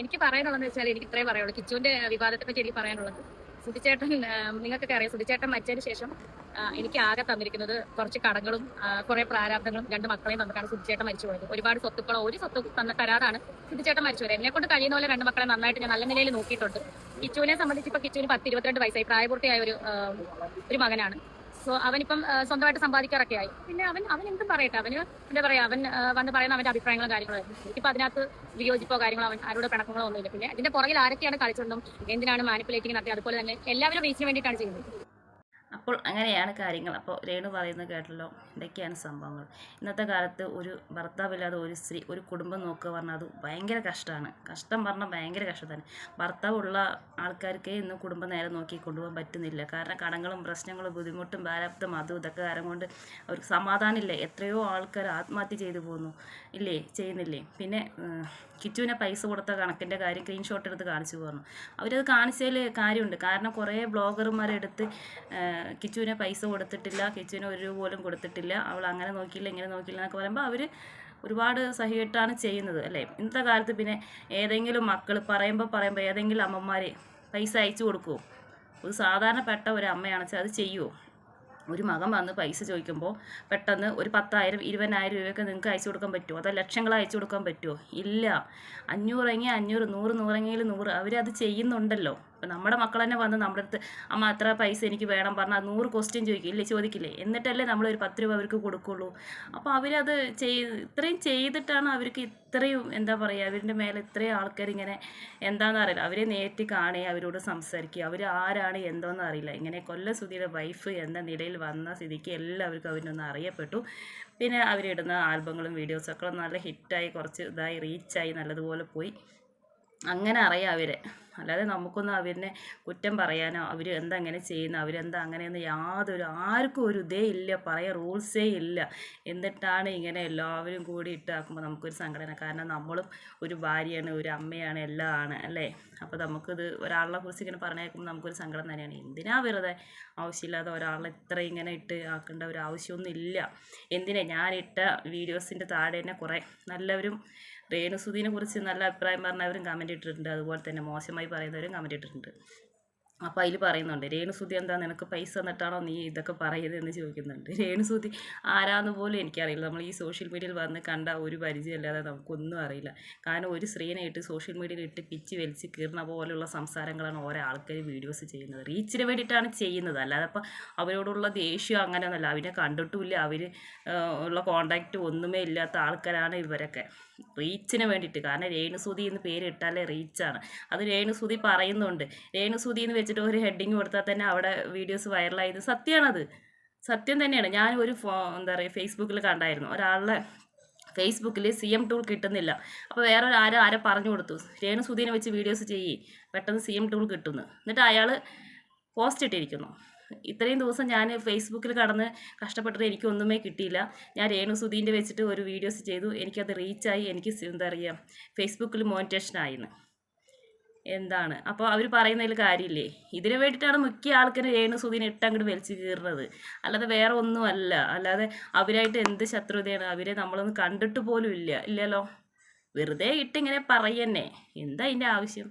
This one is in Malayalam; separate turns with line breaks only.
എനിക്ക് പറയാനുള്ളതെന്ന് വെച്ചാൽ എനിക്ക് ഇത്രേ പറയുള്ളൂ. കിച്ചുവിന്റെ വിവാദത്തെ പറ്റി എനിക്ക് പറയാനുള്ളത്, സുധിച്ചേട്ടൻ, നിങ്ങൾക്കൊക്കെ അറിയാം, സുധിച്ചേട്ടൻ മരിച്ചതിന് ശേഷം എനിക്ക് ആകെ തന്നിരിക്കുന്നത് കുറച്ച് കടങ്ങളും കുറെ പ്രാരാബ്ദങ്ങളും 2 മക്കളെയും തന്നിട്ടാണ് സുധിച്ചേട്ടൻ മരിച്ചു പോയത്. ഒരുപാട് സ്വത്തുക്കളോ ഒരു സ്വത്തും തരാറാണ് സുധിച്ചേട്ടൻ മരിച്ചു പോയത്. എന്നെ കൊണ്ട് കഴിയുന്ന പോലെ 2 മക്കളെ നന്നായിട്ട് ഞാൻ നല്ല നിലയിൽ നോക്കിയിട്ടുണ്ട്. കിച്ചുവിനെ സംബന്ധിച്ച് ഇപ്പൊ കിച്ചുവിന് 10-22 വയസ്സായി, പ്രായപൂർത്തിയായ ഒരു മകനാണ്. സോ അവനിപ്പം സ്വന്തമായിട്ട് സമ്പാദിക്കാറൊക്കെ ആയി. പിന്നെ അവൻ എന്തും പറയട്ടെ, അവന് എന്താ പറയാ, അവൻ വന്ന് പറയുന്ന അവന്റെ അഭിപ്രായങ്ങളും കാര്യങ്ങളും. എനിക്കിപ്പോ അതിനകത്ത് വിയോജിപ്പോ കാര്യങ്ങളോ ആരോട് പിണക്കങ്ങളോ ഒന്നുമില്ല. പിന്നെ അതിന്റെ പുറകിൽ ആരൊക്കെയാണ് കളിച്ചതെന്നും എന്തിനാണ് മാനിപ്പുലേറ്റിംഗ് നടത്തി, അതുപോലെ തന്നെ എല്ലാവരും റീച്ചിന് വേണ്ടിയിട്ടാണ് ചെയ്യുന്നത്.
അപ്പോൾ അങ്ങനെയാണ് കാര്യങ്ങൾ. അപ്പോൾ രേണു പറയുന്നത് കേട്ടല്ലോ, ഇതൊക്കെയാണ് സംഭവങ്ങൾ. ഇന്നത്തെ കാലത്ത് ഒരു ഭർത്താവില്ലാതെ ഒരു സ്ത്രീ ഒരു കുടുംബം നോക്കുക പറഞ്ഞാൽ അത് ഭയങ്കര കഷ്ടമാണ്. കഷ്ടം പറഞ്ഞാൽ ഭയങ്കര കഷ്ടം തന്നെ. ഭർത്താവുള്ള ആൾക്കാർക്ക് ഇന്ന് കുടുംബം നേരെ നോക്കി കൊണ്ടുപോകാൻ പറ്റുന്നില്ല. കാരണം കടങ്ങളും പ്രശ്നങ്ങളും ബുദ്ധിമുട്ടും പ്രാരാബ്ദം അതും ഇതൊക്കെ കാരണം കൊണ്ട് അവർക്ക് സമാധാനമില്ല. എത്രയോ ആൾക്കാർ ആത്മഹത്യ ചെയ്തു പോകുന്നു ഇല്ലേ, ചെയ്യുന്നില്ലേ. പിന്നെ കിച്ചുവിനെ പൈസ കൊടുത്ത കണക്കിൻ്റെ കാര്യം സ്ക്രീൻഷോട്ട് എടുത്ത് കാണിച്ചു പറഞ്ഞു. അവരത് കാണിച്ചതിൽ കാര്യമുണ്ട്. കാരണം കുറേ ബ്ലോഗർമാരെടുത്ത് കിച്ചുവിനെ പൈസ കൊടുത്തിട്ടില്ല, കിച്ചുവിന് ഒരു രൂപ പോലും കൊടുത്തിട്ടില്ല, അവൾ അങ്ങനെ നോക്കിയില്ല ഇങ്ങനെ നോക്കിയില്ല എന്നൊക്കെ പറയുമ്പോൾ അവർ ഒരുപാട് സഹികെട്ടാണ് ചെയ്യുന്നത് അല്ലേ. ഇന്നത്തെ കാലത്ത് പിന്നെ ഏതെങ്കിലും മക്കൾ പറയുമ്പോൾ ഏതെങ്കിലും അമ്മമാർ പൈസ അയച്ചു കൊടുക്കുമോ? ഒരു സാധാരണപ്പെട്ട ഒരു അമ്മയാണെന്ന് വെച്ചാൽ അത് ചെയ്യുമോ? ഒരു മകൻ വന്ന് പൈസ ചോദിക്കുമ്പോൾ പെട്ടെന്ന് ഒരു 10,000 20,000 രൂപയൊക്കെ നിങ്ങൾക്ക് അയച്ചു കൊടുക്കാൻ പറ്റുമോ? അതോ ലക്ഷങ്ങൾ അയച്ചു കൊടുക്കാൻ പറ്റുമോ? ഇല്ല. 500 എങ്കിൽ 500, 100 100 100 അവരത് ചെയ്യുന്നുണ്ടല്ലോ. ഇപ്പം നമ്മുടെ മക്കൾ തന്നെ വന്ന് നമ്മുടെ അടുത്ത് അമ്മ എത്ര പൈസ എനിക്ക് വേണം പറഞ്ഞാൽ 100 ക്വസ്റ്റ്യൻ ചോദിക്കില്ലേ, ചോദിക്കില്ലേ? എന്നിട്ടല്ലേ നമ്മളൊരു 10 രൂപ അവർക്ക് കൊടുക്കുള്ളൂ. അപ്പോൾ അവരത് ഇത്രയും ചെയ്തിട്ടാണ് അവർക്ക് ഇത്രയും എന്താ പറയുക, അവരുടെ മേലെ ഇത്രയും ആൾക്കാർ ഇങ്ങനെ എന്താണെന്ന് അറിയില്ല. അവരെ നേരിട്ട് കാണുക, അവരോട് സംസാരിക്കുക, അവർ ആരാണ് എന്തോന്നും അറിയില്ല. ഇങ്ങനെ കൊല്ലം സുധിയുടെ വൈഫ് എന്ന നിലയിൽ വന്ന സ്ഥിതിക്ക് എല്ലാവർക്കും അവരൊന്ന് അറിയപ്പെട്ടു. പിന്നെ അവരിടുന്ന ആൽബങ്ങളും വീഡിയോസൊക്കെ നല്ല ഹിറ്റായി, കുറച്ച് ഇതായി, റീച്ചായി, നല്ലതുപോലെ പോയി. അങ്ങനെ അറിയാം അവരെ. അല്ലാതെ നമുക്കൊന്നും അവരിനെ കുറ്റം പറയാനോ അവർ എന്താ അങ്ങനെ ചെയ്യുന്നത്, അവരെന്താ അങ്ങനെയൊന്നും ആർക്കും ഒരു ഇതേ ഇല്ല, പറയാൻ റൂൾസേ ഇല്ല. എന്നിട്ടാണ് ഇങ്ങനെ എല്ലാവരും കൂടി ഇട്ടാക്കുമ്പോൾ നമുക്കൊരു സങ്കടന. കാരണം നമ്മളും ഒരു ഭാര്യയാണ്, ഒരു അമ്മയാണ്, എല്ലാം ആണ് അല്ലേ. അപ്പോൾ നമുക്കിത് ഒരാളെ കുറിച്ച് ഇങ്ങനെ പറഞ്ഞേക്കുമ്പോൾ നമുക്കൊരു സങ്കടം തന്നെയാണ്. എന്തിനാ വെറുതെ ആവശ്യമില്ലാതെ ഒരാളെ ഇത്ര ഇങ്ങനെ ഇട്ട് ആക്കേണ്ട ഒരു ആവശ്യമൊന്നും ഇല്ല. എന്തിനാ ഞാനിട്ട വീഡിയോസിൻ്റെ താഴെ തന്നെ കുറേ നല്ലവരും രേണുസുധീനെ കുറിച്ച് നല്ല അഭിപ്രായം പറഞ്ഞവരും കമൻറ്റ് ഇട്ടിട്ടുണ്ട്. അതുപോലെ തന്നെ മോശമായി പറയുന്നവരും കമൻറ്റ് ഇട്ടിട്ടുണ്ട്. അപ്പോൾ അതിൽ പറയുന്നുണ്ട്, രേണുസുധി എന്താ നിനക്ക് പൈസ തന്നിട്ടാണോ നീ ഇതൊക്കെ പറയുന്നത് എന്ന് ചോദിക്കുന്നുണ്ട്. രേണുസുധി ആരാന്ന് പോലും എനിക്കറിയില്ല. നമ്മൾ ഈ സോഷ്യൽ മീഡിയയിൽ വന്ന് കണ്ട ഒരു പരിചയമല്ലാതെ നമുക്കൊന്നും അറിയില്ല. കാരണം ഒരു സ്ത്രീനെ ഇട്ട് സോഷ്യൽ മീഡിയയിൽ ഇട്ട് പിച്ച് വലിച്ച് കീറുന്ന പോലുള്ള സംസാരങ്ങളാണ് ഓരോ ആൾക്കാർ വീഡിയോസ് ചെയ്യുന്നത്. റീച്ചിന് വേണ്ടിയിട്ടാണ് ചെയ്യുന്നത്. അല്ലാതെ അപ്പോൾ അവരോടുള്ള ദേഷ്യം അങ്ങനെയൊന്നുമല്ല. അവരെ കണ്ടിട്ടുമില്ല, അവർ ഉള്ള കോണ്ടാക്റ്റ് ഒന്നുമേ ഇല്ലാത്ത ആൾക്കാരാണ് ഇവരൊക്കെ. റീച്ചിന് വേണ്ടിയിട്ട്. കാരണം രേണുസുധി എന്ന് പേരിട്ടാലേ റീച്ചാണ്. അത് രേണുസുധി പറയുന്നുണ്ട്. രേണുസുധി എന്ന് വെച്ചിട്ട് ഒരു ഹെഡിങ് കൊടുത്താൽ തന്നെ അവിടെ വീഡിയോസ് വൈറലായത് സത്യമാണത്. സത്യം തന്നെയാണ്. ഞാൻ ഒരു എന്താ പറയുക ഫേസ്ബുക്കിൽ കണ്ടായിരുന്നു, ഒരാളുടെ ഫേസ്ബുക്കിൽ CM ടൂൾ കിട്ടുന്നില്ല. അപ്പോൾ വേറെ ആരോ പറഞ്ഞു കൊടുത്തു, രേണുസുധീനെ വെച്ച് വീഡിയോസ് ചെയ്യ്, പെട്ടെന്ന് CM ടൂൾ കിട്ടുന്നു. എന്നിട്ട് അയാൾ പോസ്റ്റ് ഇട്ടിരിക്കുന്നു. ഇത്രയും ദിവസം ഞാൻ ഫേസ്ബുക്കിൽ കടന്ന് കഷ്ടപ്പെട്ടിട്ട് എനിക്കൊന്നുമേ കിട്ടിയില്ല. ഞാൻ രേണുസുധീൻ്റെ വെച്ചിട്ട് ഒരു വീഡിയോസ് ചെയ്തു, എനിക്കത് റീച്ചായി, എനിക്ക് എന്താ പറയുക ഫേസ്ബുക്കിൽ മോണിറ്റേഷനായിന്ന്. എന്താണ് അപ്പോൾ അവർ പറയുന്നതിൽ കാര്യമില്ലേ? ഇതിന് വേണ്ടിയിട്ടാണ് മിക്ക ആൾക്കാരും രേണുസുധീനെ ഇട്ടങ്ങോട്ട് വലിച്ചു കീറുന്നത്. അല്ലാതെ വേറെ ഒന്നുമല്ല. അല്ലാതെ അവരായിട്ട് എന്ത് ശത്രുതയാണ്? അവരെ നമ്മളൊന്നും കണ്ടിട്ട് പോലും ഇല്ലല്ലോ. വെറുതെ ഇട്ടിങ്ങനെ പറയന്നെ. എന്താ അതിൻ്റെ ആവശ്യം?